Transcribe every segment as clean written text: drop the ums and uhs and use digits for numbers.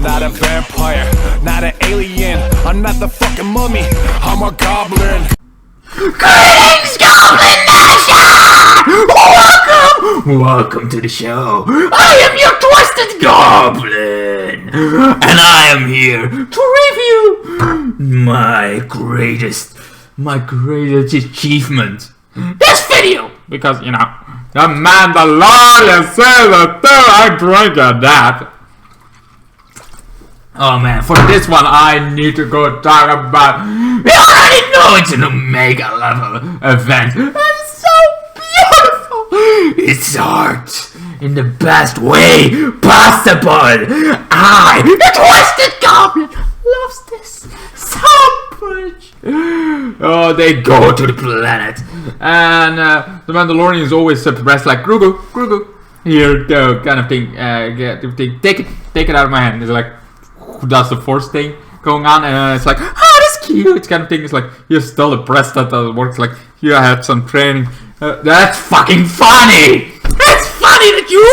not a vampire, not an alien. I'm not the fucking mummy, I'm a goblin. Greetings, Goblin Nation! Welcome to the show. I am your Twisted Goblin, and I am here to review my greatest achievement. This video, because you know, the Mandalorian said that I drank a that. Oh man, for this one I need to go talk about. You already know it's an Omega level event. It's so beautiful. It's art in the best way possible. The Twisted Goblin, loves this so much. Oh, they go to the planet, and the Mandalorian is always suppressed like Grogu, here go kind of thing. Take it out of my hand. It's like, who does the force thing going on, and it's like, oh, that's cute kind of thing. It's like, you're still impressed that it works. Like, you had some training. That's fucking funny. That's funny that you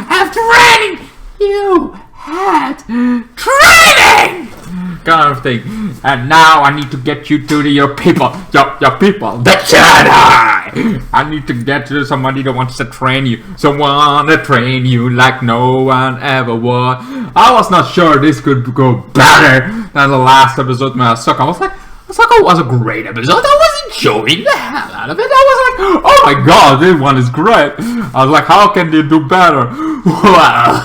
have training. You had training kind of thing. And now I need to get you to your people, the Jedi. I need to get to somebody that wants to train you, someone to train you like no one ever would. I was not sure this could go better than the last episode with Ahsoka. I was like, Ahsoka was a great episode. I was enjoying the hell out of it. I was like, oh my god, this one is great. I was like, how can they do better? Well,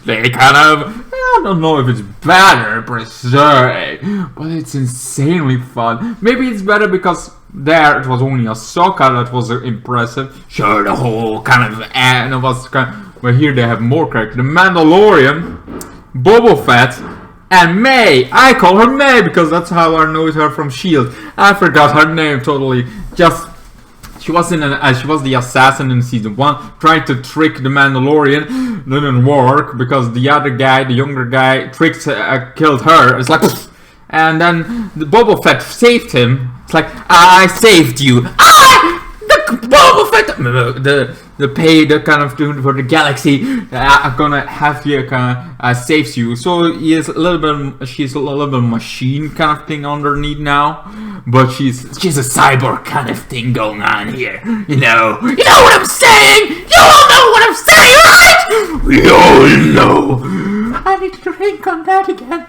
they kind of, I don't know if it's better per se, but it's insanely fun. Maybe it's better because there it was only Ahsoka that was impressive. Sure, the whole kind of, and it was kind of, but here they have more characters. The Mandalorian, Boba Fett, and May. I call her May because that's how I know her from S.H.I.E.L.D. I forgot her name totally. Just, she was the assassin in season 1, trying to trick the Mandalorian. Didn't work because the other guy, the younger guy, killed her. It's like, and then the Boba Fett saved him. It's like, I saved you. The Boba Fett, the kind of dude for the galaxy, gonna have you kind of saves you. So she's a little bit machine kind of thing underneath now, but she's a cyborg kind of thing going on here. You know what I'm saying? You all know what I'm saying, right? We all know. I need to drink on that again.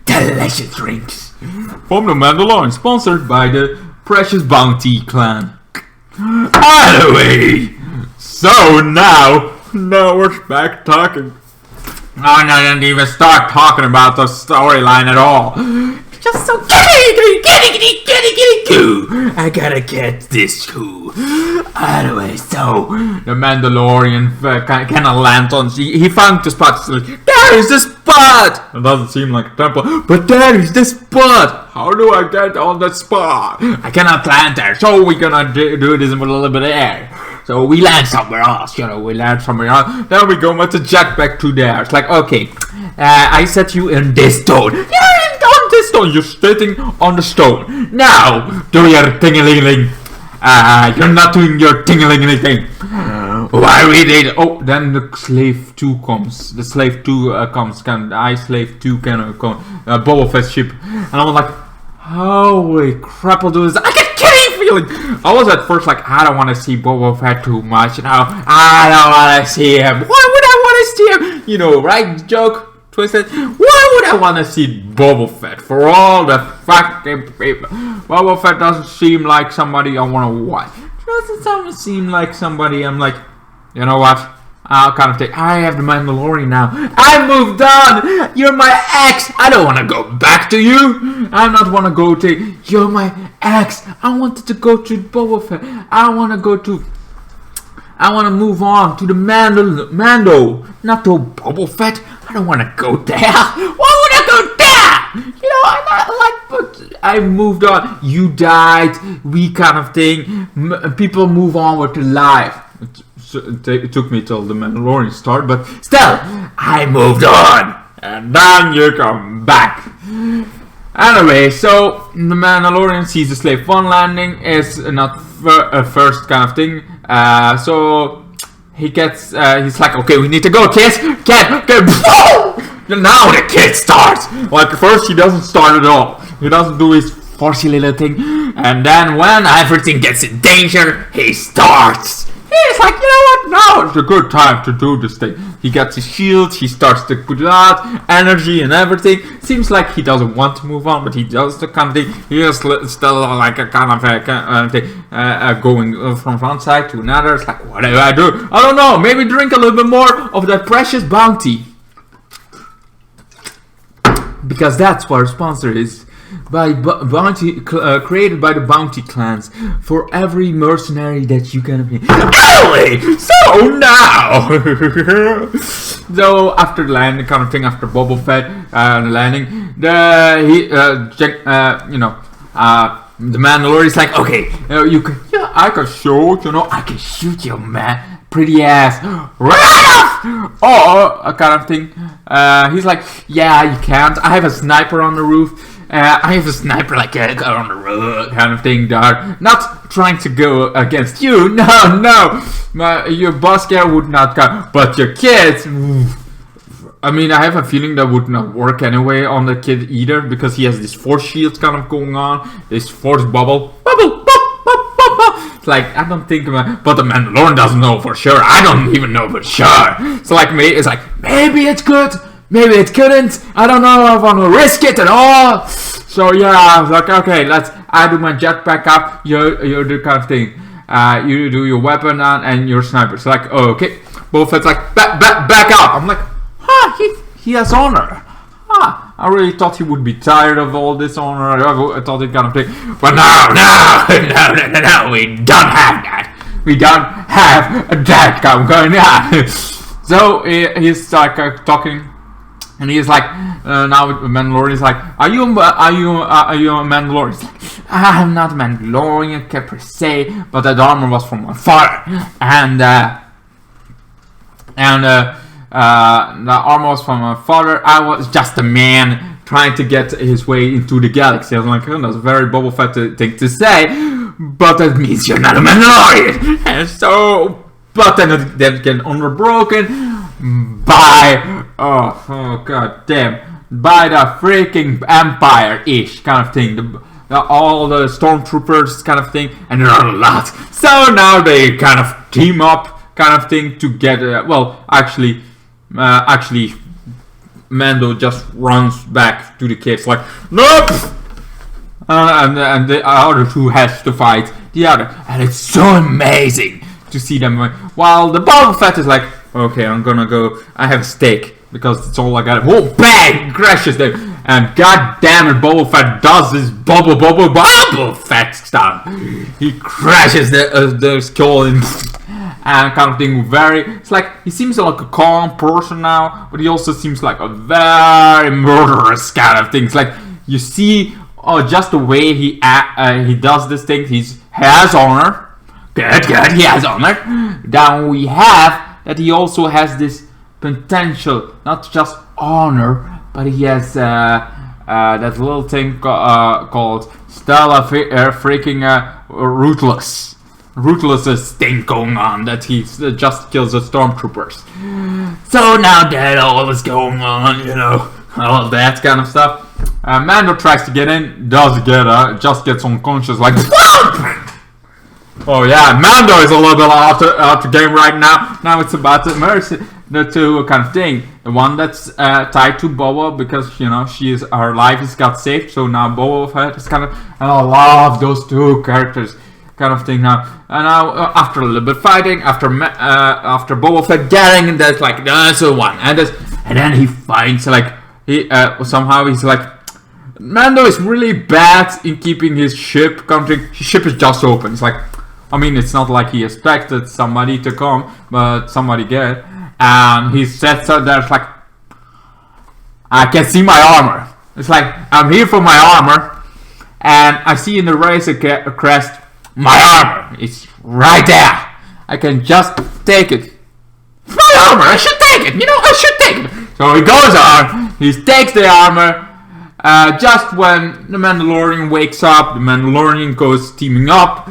Delicious drinks from the Mandalorian, sponsored by the Precious Bounty Clan. Anyway, so now we're back talking. I didn't even start talking about the storyline at all. Just so goo. I gotta get this too. Anyway, so the Mandalorian kind of lands on. He found the spot. Like, there is the spot. It doesn't seem like a temple, but there is the spot. How do I get on that spot? I cannot land there, so we're gonna do this with a little bit of air. So we land somewhere else, we land somewhere else. Then we go with the jetpack to there. It's like, okay, I set you in this stone. You're on this stone. You're sitting on the stone. Now, do your ting-a-ling-ling. You're not doing your ting-a-ling-ling thing. Why we did? Oh, then the slave 2 comes. The slave 2 comes. I slave 2 can come. Boba Fett ship. And I was like, holy crap, I'll do this. I get killing feeling. I was at first like, I don't want to see Boba Fett too much. I don't want to see him. Why would I want to see him? You know, right? Joke. Twisted. Why would I want to see Boba Fett? For all the fucking people. Boba Fett doesn't seem like somebody I want to watch. Doesn't seem like somebody I'm like, you know what? I'll kind of take. I have the Mandalorian now. I moved on. You're my ex. I don't want to go back to you. I don't want to go to. You're my ex. I wanted to go to Boba Fett. I want to move on to the Mando, not to Boba Fett. I don't want to go there. Why would I go there? But I moved on. You died. We kind of thing. People move on with their life. It took me till the Mandalorian start, but still, I moved on. And then you come back. Anyway, so the Mandalorian sees the Slave 1 landing. It's not a first kind of thing. So he gets, he's like, okay, we need to go, kids. Get. Now the kid starts. Like first he doesn't start at all. He doesn't do his forcey little thing. And then when everything gets in danger, he starts. He's like, you know what? Now it's a good time to do this thing. He gets his shield, he starts to put out energy and everything. Seems like he doesn't want to move on, but he does the kind of thing. He is still like a kind of thing, going from one side to another. It's like, what do? I don't know. Maybe drink a little bit more of that precious bounty. Because that's what our sponsor is. By bounty created by the bounty clans for every mercenary that you can be. Anyway, so now, so after the landing, kind of thing, after Boba Fett landing, the Mandalorian is like, okay, you can, yeah, I can shoot, I can shoot you, man, pretty ass, right off, or kind of thing. He's like, yeah, you can't. I have a sniper on the roof. I have a sniper like on the road kind of thing, dog. Not trying to go against you, no. Your boss guy would not go, but your kids. I mean, I have a feeling that would not work anyway on the kid either, because he has this force shield kind of going on, this force bubble. It's like, I don't think but the Mandalorian doesn't know for sure. I don't even know for sure. So like me, it's like, maybe it's good. Maybe it couldn't. I don't know if I want to risk it at all. So yeah, I was like, okay, I do my jetpack up. You do kind of thing. You do your weapon on and your sniper. So like, oh, okay. Boba Fett's like, back up. I'm like, he has honor. I really thought he would be tired of all this honor. I thought he kind of thing. But no, we don't have that. We don't have that going on. So he's like talking. And he's like, now Mandalorian is like, are you a Mandalorian? He's like, I'm not a Mandalorian per se, but that armor was from my father, and the armor was from my father. I was just a man trying to get his way into the galaxy. I was like, oh, that's a very Boba Fett thing to say, but that means you're not a Mandalorian. And so, but then it get underbroken by god damn, by the freaking Empire-ish kind of thing, all the stormtroopers kind of thing, and there are a lot. So now they kind of team up kind of thing to get actually Mando just runs back to the kids like, nope, and the other two has to fight the other, and it's so amazing to see them, while the Boba Fett is like, okay, I'm gonna go, I have a steak, because it's all I got. Whoa, bang! Crashes there. And god damn it, Boba Fett does this Boba Fett stuff. He crashes the skull and kind of thing. It's like, he seems like a calm person now, but he also seems like a very murderous kind of thing. It's like, you see, just the way he does this thing, he has honor. Good, he has honor. Then we have that he also has this potential, not just honor, but he has that little thing called Stella freaking ruthless thing going on, that he just kills the stormtroopers. So now that all is going on, all of that kind of stuff. Mando tries to get in, just gets unconscious, like. Oh yeah, Mando is a little bit out the game right now. Now it's about the mercy, the two kind of thing. The one that's tied to Boba, because her life is got saved. So now Boba Fett is kind of, and I love those two characters, kind of thing now. And now after a little bit fighting, after Boba Fett getting that, like, that's the one, and then he finds, like, somehow he's like, Mando is really bad in keeping his ship country. His ship is just open. It's like, I mean, it's not like he expected somebody to come, but somebody did. And he said so there's like, I can see my armor. It's like, I'm here for my armor, and I see in the Razor crest, my armor. It's right there. I can just take it. My armor, I should take it. I should take it. So he goes on, he takes the armor, Just when the Mandalorian wakes up, the Mandalorian goes teaming up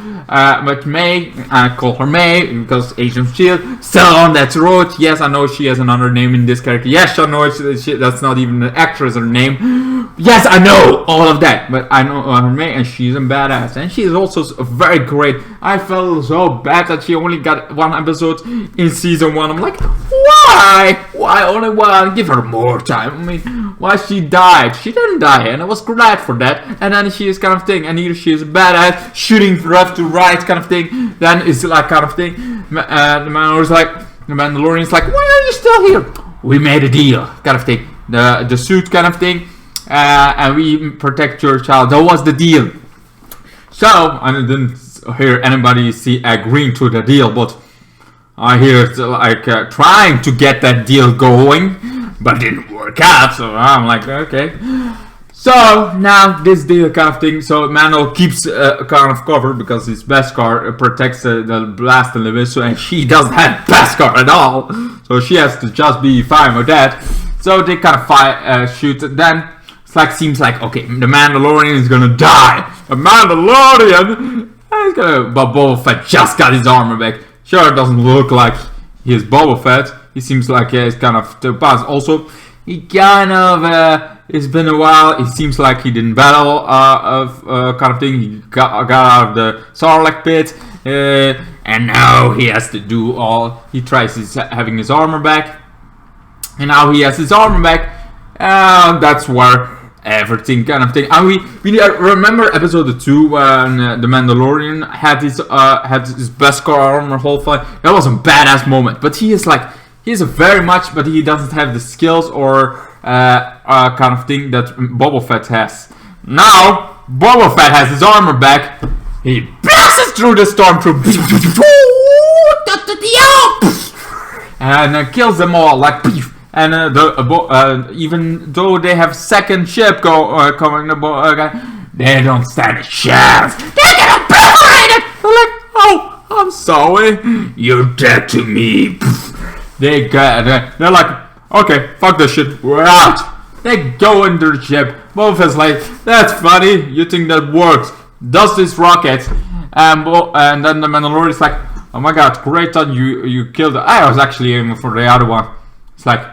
with May. I call her May because Agent of S.H.I.E.L.D. still on that road. Yes, I know she has another name in this character. Yes, I know that's not even the actress or name. Yes, I know all of that, but I know her May, and she's a badass, and she's also very great. I felt so bad that she only got 1 episode in season 1. I'm like, why? Why only 1? Give her more time. I mean, why she died? She didn't die, and I was glad for that. And then she is kind of thing, and either she is a badass, shooting left to right kind of thing. Then it's like kind of thing. The Mandalorian's like, why are you still here? We made a deal, kind of thing. The suit kind of thing. And we protect your child. That was the deal. So I didn't hear anybody agreeing to the deal, but I hear it's like trying to get that deal going, but it didn't work out. So I'm like, okay. So now this deal kind of thing. So Mando keeps kind of cover because his Beskar protects the blast and the whistle, and she doesn't have Beskar at all. So she has to just be fine with that. So they kind of shoot. Then it's like seems like okay, the Mandalorian is gonna die. The Mandalorian is gonna. But Boba Fett just got his armor back. Sure, it doesn't look like he's Boba Fett. He seems like he's kind of to pass. Also, he kind of. It's been a while. It seems like he didn't battle kind of thing. He got out of the Sarlacc pit, and now he has to do all. He tries having his armor back, and now he has his armor back. That's where everything kind of thing. And we remember episode 2 when the Mandalorian had his Beskar armor whole fight. That was a badass moment. But he is a very much, but he doesn't have the skills or kind of thing that Boba Fett has. Now Boba Fett has his armor back. He passes through the stormtroopers and kills them all like beef. And even though they have second ship coming, they don't stand a chance. They get obliterated. They're like, oh, I'm sorry, you're dead to me. They're like, okay, fuck this shit, we're out. They go into the ship. Boba Fett's like, that's funny. You think that works? Does this rocket? And then the Mandalorian's like, oh my god, great that you killed it. I was actually aiming for the other one. It's like,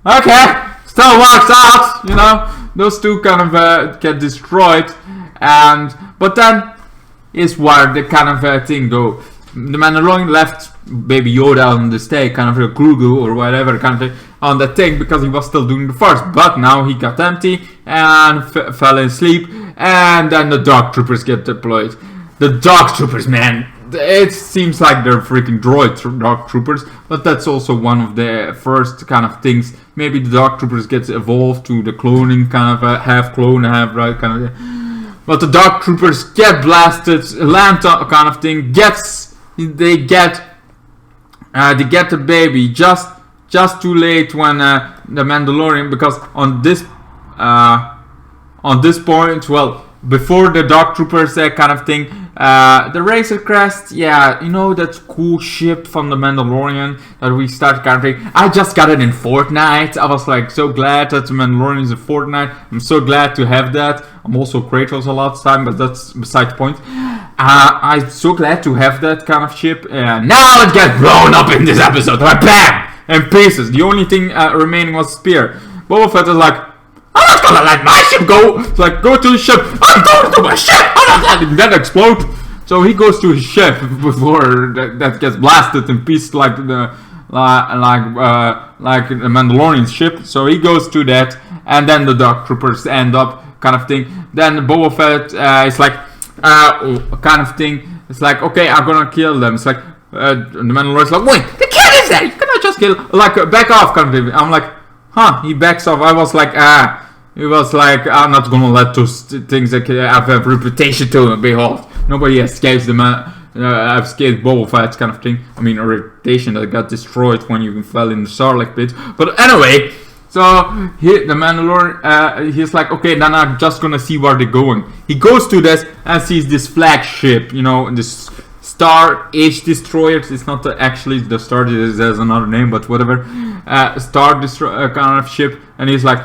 okay, still works out, you know. Those two kind of get destroyed, but then is where the kind of thing go. The Mandalorian left Baby Yoda on the stake, kind of a Grogu or whatever kind of thing, on the thing because he was still doing the first. But now he got empty and fell asleep, and then the Dark Troopers get deployed. The Dark Troopers, man. It seems like they're freaking Dark Troopers, but that's also one of the first kind of things. Maybe the Dark Troopers gets evolved to the cloning kind of half clone, half right kind of thing. But the Dark Troopers get blasted, land kind of thing. They get the baby just too late when the Mandalorian, because on this point, well, before the Dark Troopers kind of thing, the Razor Crest, yeah, you know that cool ship from the Mandalorian that we started kind of thing. I just got it in Fortnite. I was like so glad that the Mandalorian is in Fortnite. I'm so glad to have that. I'm also Kratos a lot of time, but that's beside the point. I'm so glad to have that kind of ship. Now it gets blown up in this episode. Like bam! In pieces. The only thing remaining was spear. Boba Fett is like, I'm not gonna let my ship go. It's like, go to the ship. I'm going to my ship. I'm not letting that explode. So he goes to his ship before that gets blasted in pieces like the Mandalorian ship. So he goes to that, and then the Dark Troopers end up kind of thing. Then Boba Fett is like, kind of thing. It's like, okay, I'm gonna kill them. It's like the Mandalorian's like, wait, the kid is there. You cannot just kill. Like back off, kind of thing. I'm like, huh? He backs off. I was like, It was like, I'm not gonna let those things that have a reputation to behold. Nobody escapes the man. Escaped Boba Fett kind of thing. I mean, a reputation that got destroyed when you fell in the Sarlacc pit. But anyway, so the Mandalorian, he's like, okay, then I'm just gonna see where they're going. He goes to this and sees this flagship, you know, this Star Age Destroyer. It's not actually the Star, there's another name, but whatever. Star Destroyer kind of ship, and he's like,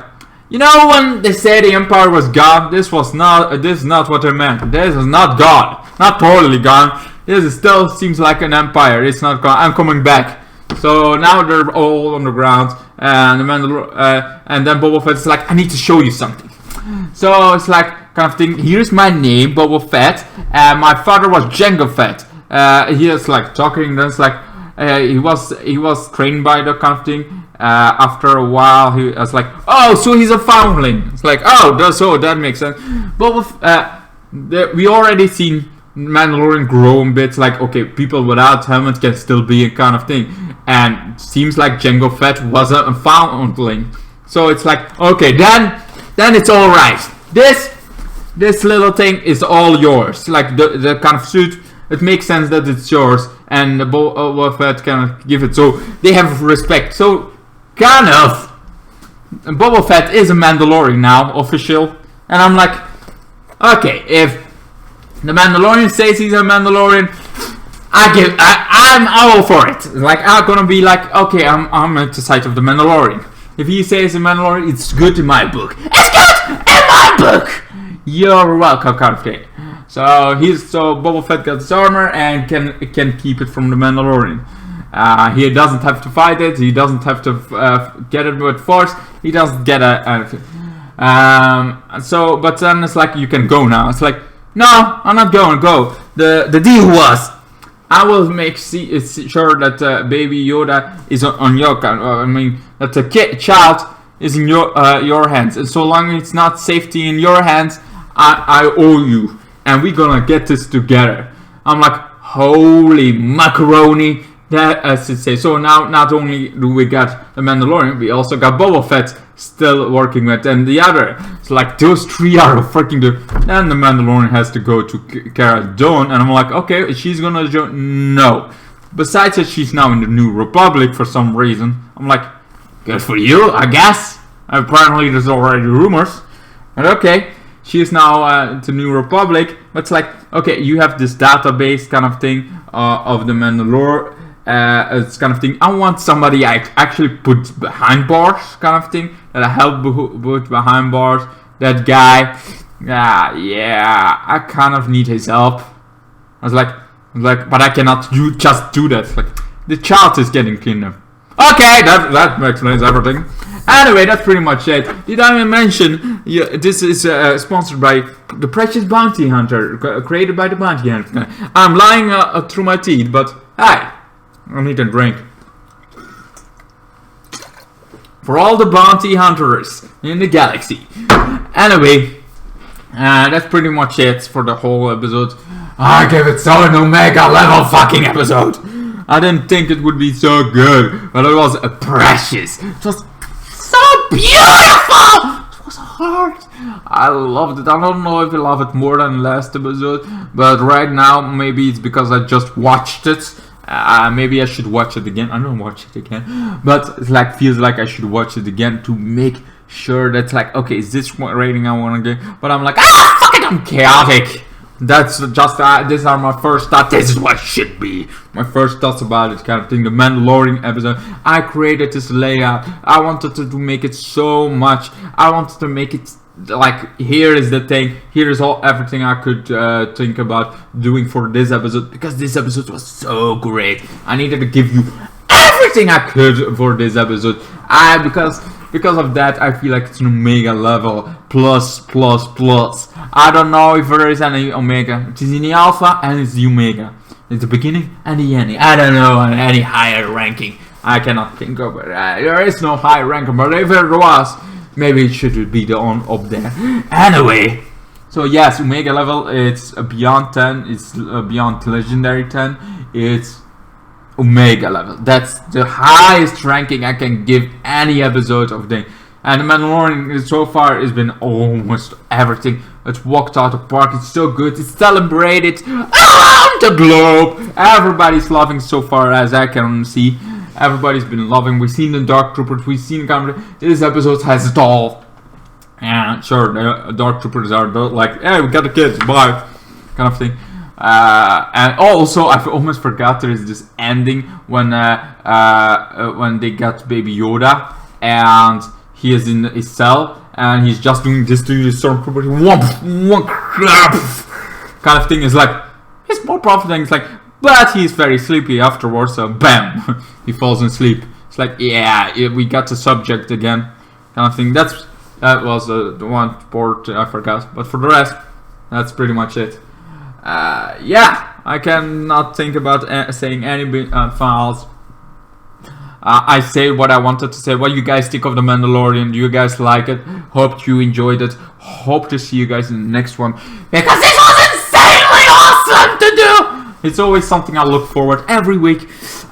You know, when they say the Empire was gone, this is not what I meant. This is not gone. Not totally gone. This is still seems like an empire. It's not gone. I'm coming back. So now they're all on the ground, and and then Boba Fett's like, I need to show you something. So it's like kind of thing. Here's my name, Boba Fett, and my father was Jango Fett. He is like talking. Then it's like he was trained by the kind of thing. After a while, he was like, oh, so he's a foundling. It's like, oh, that makes sense. But we already seen Mandalorian grow a bit. Like, okay, people without helmets can still be a kind of thing, and seems like Jango Fett was a foundling. So it's like, okay, then it's all right. This little thing is all yours. Like the kind of suit, it makes sense that it's yours, and Boba Fett can give it. So they have respect. So kind of, Boba Fett is a Mandalorian now, official. And I'm like, okay, if the Mandalorian says he's a Mandalorian, I'm all for it. Like, I'm gonna be like, okay, I'm at the side of the Mandalorian. If he says a Mandalorian, it's good in my book. It's good in my book. You're welcome, kind of thing. So Boba Fett gets his armor and can keep it from the Mandalorian. He doesn't have to fight it. He doesn't have to get it with force. He doesn't get anything. But then it's like, you can go now. It's like, no, I'm not going to go. The deal was, I will make sure that baby Yoda is on your that the child is in your hands. And so long it's not safety in your hands, I owe you. And we're gonna get this together. I'm like, holy macaroni. That, as it says. So now, not only do we got the Mandalorian, we also got Boba Fett still working with, and the other. It's like those three are freaking Then the Mandalorian has to go to Cara Dune, and I'm like, okay, she's gonna join. No. Besides that, she's now in the New Republic for some reason. I'm like, good for you, I guess. Apparently, there's already rumors. But okay, she's now to New Republic. But it's like, okay, you have this database kind of thing of the Mandalorian. It's kind of thing. I want somebody I actually put behind bars, kind of thing. That I help put behind bars. That guy, yeah, I kind of need his help. I was like, but I cannot just do that. Like, the child is getting kidnapped. Okay, that explains everything. Anyway, that's pretty much it. Did I mention? Yeah, this is sponsored by the Precious Bounty Hunter, created by the Bounty Hunter. I'm lying through my teeth, but hey. I need a drink. For all the bounty hunters in the galaxy. Anyway, that's pretty much it for the whole episode. I gave it so an Omega level fucking episode. I didn't think it would be so good, but it was precious. It was so beautiful. It was hard. I loved it. I don't know if I love it more than last episode, but right now maybe it's because I just watched it. Maybe I should watch it again. I don't watch it again, but it's like feels like I should watch it again to make sure that's like, okay, is this what rating I want to get? But I'm like, fuck it, I'm chaotic. That's just these are my first thoughts. This is what it should be. My first thoughts about it, kind of thing. The Mandalorian episode. I created this layout. I wanted to make it so much. I wanted to make it. Like, here is the thing, here is everything I could think about doing for this episode, because this episode was so great. I needed to give you everything I could for this episode. Because of that, I feel like it's an Omega level plus. I don't know if there is any Omega. It is in the Alpha and it's the Omega. It's the beginning and the ending. I don't know any higher ranking. I cannot think of it. There is no high ranking, but if there was, maybe it should be the one up there. Anyway, so yes, Omega level, it's beyond 10, it's beyond Legendary 10, it's Omega level. That's the highest ranking I can give any episode of the. And the Mandalorian so far has been almost everything. It's walked out the park, it's so good, it's celebrated around the globe. Everybody's loving so far as I can see. Everybody's been loving. We've seen the Dark Troopers. We've seen this episode has it all. And sure, the Dark Troopers are like, hey, we got the kids, bye, kind of thing. And also, I almost forgot there is this ending when they got Baby Yoda and he is in his cell and he's just doing this to the stormtrooper, kind of thing. Is like he's more profiting. It's like, but he's very sleepy afterwards, so bam, he falls asleep. It's like, yeah, we got the subject again, kind of thing. That was the one part I forgot, but for the rest, that's pretty much it. Yeah, I cannot think about saying any files. I say what I wanted to say. What you guys think of The Mandalorian? Do you guys like it? Hope you enjoyed it. Hope to see you guys in the next one, because this was insanely awesome to do. It's always something I look forward every week.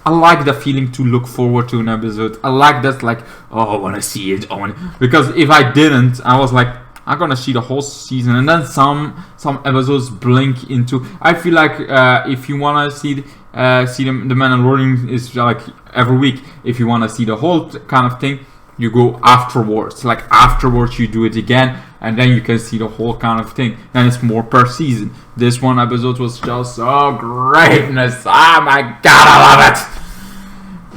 I like the feeling to look forward to an episode. I like that, like, oh, I want to see it on. Because if I didn't, I was like, I'm gonna see the whole season, and then some episodes blink into. I feel like if you wanna see the Mandalorian is like every week. If you wanna see the whole kind of thing, you go afterwards. Like afterwards, you do it again, and then you can see the whole kind of thing. Then it's more per season. This one episode was just so greatness. Oh my god, I love it.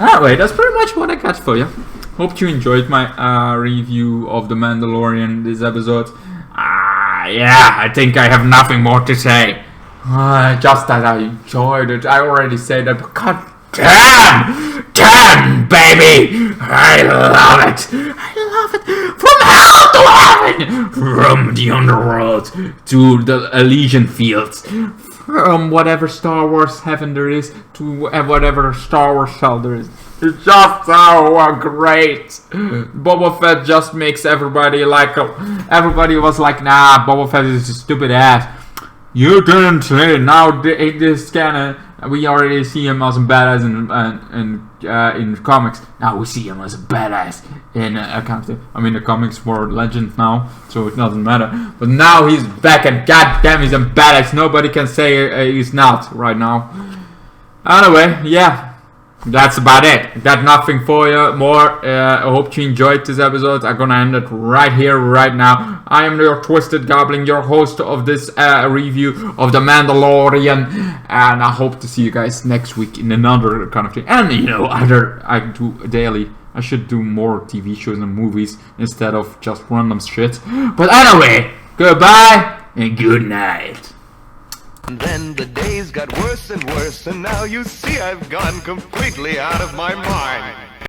Anyway, that's pretty much what I got for you. Hope you enjoyed my review of The Mandalorian this episode. Yeah, I think I have nothing more to say. Just that I enjoyed it. I already said that, but god damn, baby! I love it! I love it! From hell to heaven! From the underworld to the Elysian fields. From whatever Star Wars heaven there is to whatever Star Wars hell there is. It's just so great. Boba Fett just makes everybody like. Everybody was like, nah, Boba Fett is a stupid ass. You didn't say. Now this canon, we already see him as a badass in comics. Now we see him as a badass in kind of thing. I mean, the comics were legend now, so it doesn't matter. But now he's back, and goddamn, he's a badass. Nobody can say he's not right now. Anyway, yeah. That's about it. Got nothing for you more. I hope you enjoyed this episode. I'm gonna end it right here, right now. I am your Twisted Goblin, your host of this review of The Mandalorian, and I hope to see you guys next week in another kind of thing. And you know, I do daily. I should do more TV shows and movies instead of just random shit. But anyway, goodbye and good night. And then the days got worse and worse, and now you see I've gone completely out of my mind.